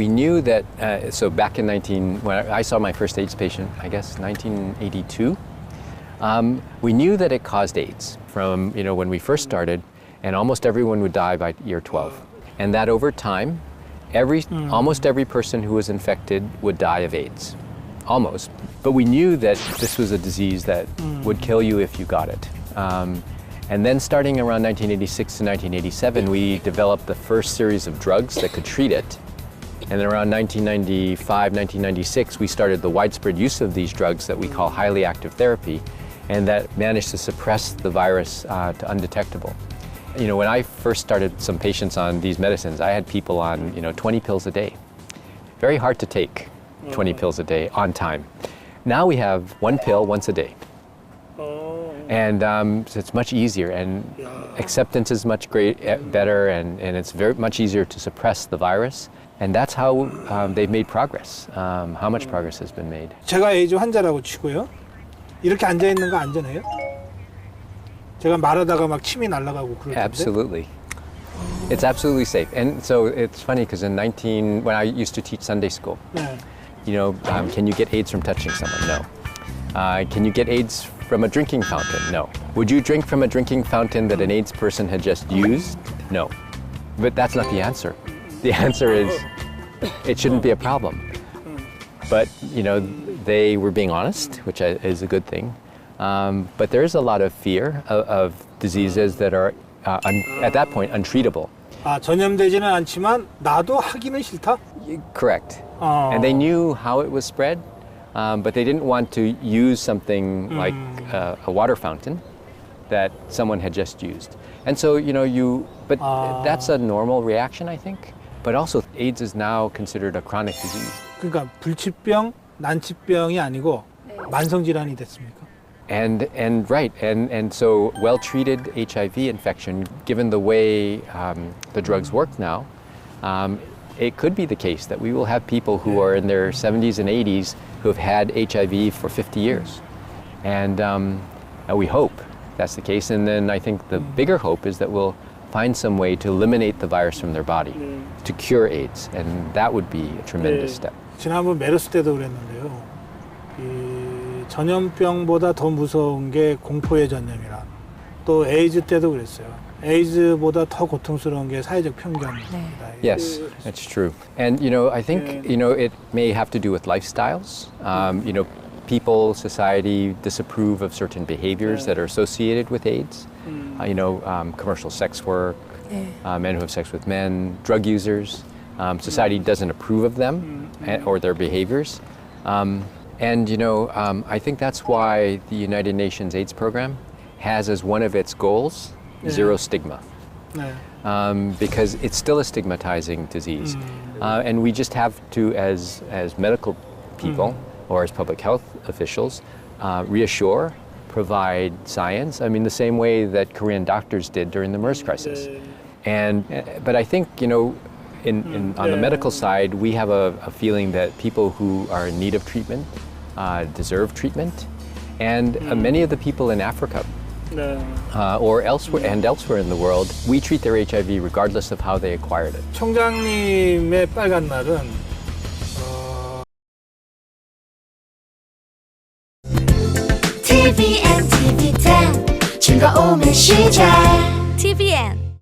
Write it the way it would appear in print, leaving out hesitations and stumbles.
we knew that, so back in when I saw my first AIDS patient, I guess 1982, we knew that it caused AIDS from, when we first started, and almost everyone would die by year 12. And that over time, almost every person who was infected would die of AIDS. Almost. But we knew that this was a disease that would kill you if you got it. And then starting around 1986 to 1987, we developed the first series of drugs that could treat it. And then around 1995, 1996, we started the widespread use of these drugs that we call highly active therapy, and that managed to suppress the virus to undetectable. When I first started some patients on these medicines, I had people on 20 pills a day. Very hard to take 20 pills a day on time. Now we have one pill once a day. And so it's much easier, and acceptance is much better, and it's very much easier to suppress the virus. And that's how they've made progress, how much progress has been made. 제가 에이즈 환자라고 치고요. 이렇게 앉아있는 거 안전해요? 제가 말하다가 막 침이 날아가고 그럴 텐데. Absolutely. It's absolutely safe. And so it's funny because when I used to teach Sunday school, 네. Can you get AIDS from touching someone? No. Can you get AIDS from a drinking fountain? No. Would you drink from a drinking fountain that an AIDS person had just used? No. But that's not the answer. The answer is it shouldn't be a problem. But, they were being honest, which is a good thing. But there is a lot of fear of diseases that are, at that point, untreatable. 전염되지는 않지만 나도 하기는 싫다? Correct. And they knew how it was spread, but they didn't want to use something like a water fountain that someone had just used. And so, but that's a normal reaction, I think. But also, AIDS is now considered a chronic disease. 그러니까 불치병, 난치병이 아니고 만성질환이 됐습니까? And right, and so well-treated HIV infection, given the way the drugs work now, it could be the case that we will have people who are in their 70s and 80s who have had HIV for 50 years. And we hope that's the case. And then I think the bigger hope is that we'll find some way to eliminate the virus from their body, to cure AIDS. And that would be a tremendous step. 지난번 메르스 때도 그랬는데요. 이 전염병보다 더 무서운 게 공포의 전염이라. 또 에이즈 때도 그랬어요. 에이즈보다 더 고통스러운 게 사회적 편견입니다. Yes, that's true. And I think it may have to do with lifestyles. People, society disapprove of certain behaviors that are associated with AIDS. Commercial sex work, men who have sex with men, drug users. Society doesn't approve of them or their behaviors. And I think that's why the United Nations AIDS program has as one of its goals zero stigma. Because it's still a stigmatizing disease. And we just have to, as medical people or as public health officials, reassure, provide science. I mean, the same way that Korean doctors did during the MERS crisis. But I think, on the medical side, we have a feeling that people who are in need of treatment deserve treatment. And many of the people in Africa or elsewhere in the world, we treat their HIV regardless of how they acquired it. 총장님의 빨간 날은 TVN, TV10 즐거움의 시작 TVN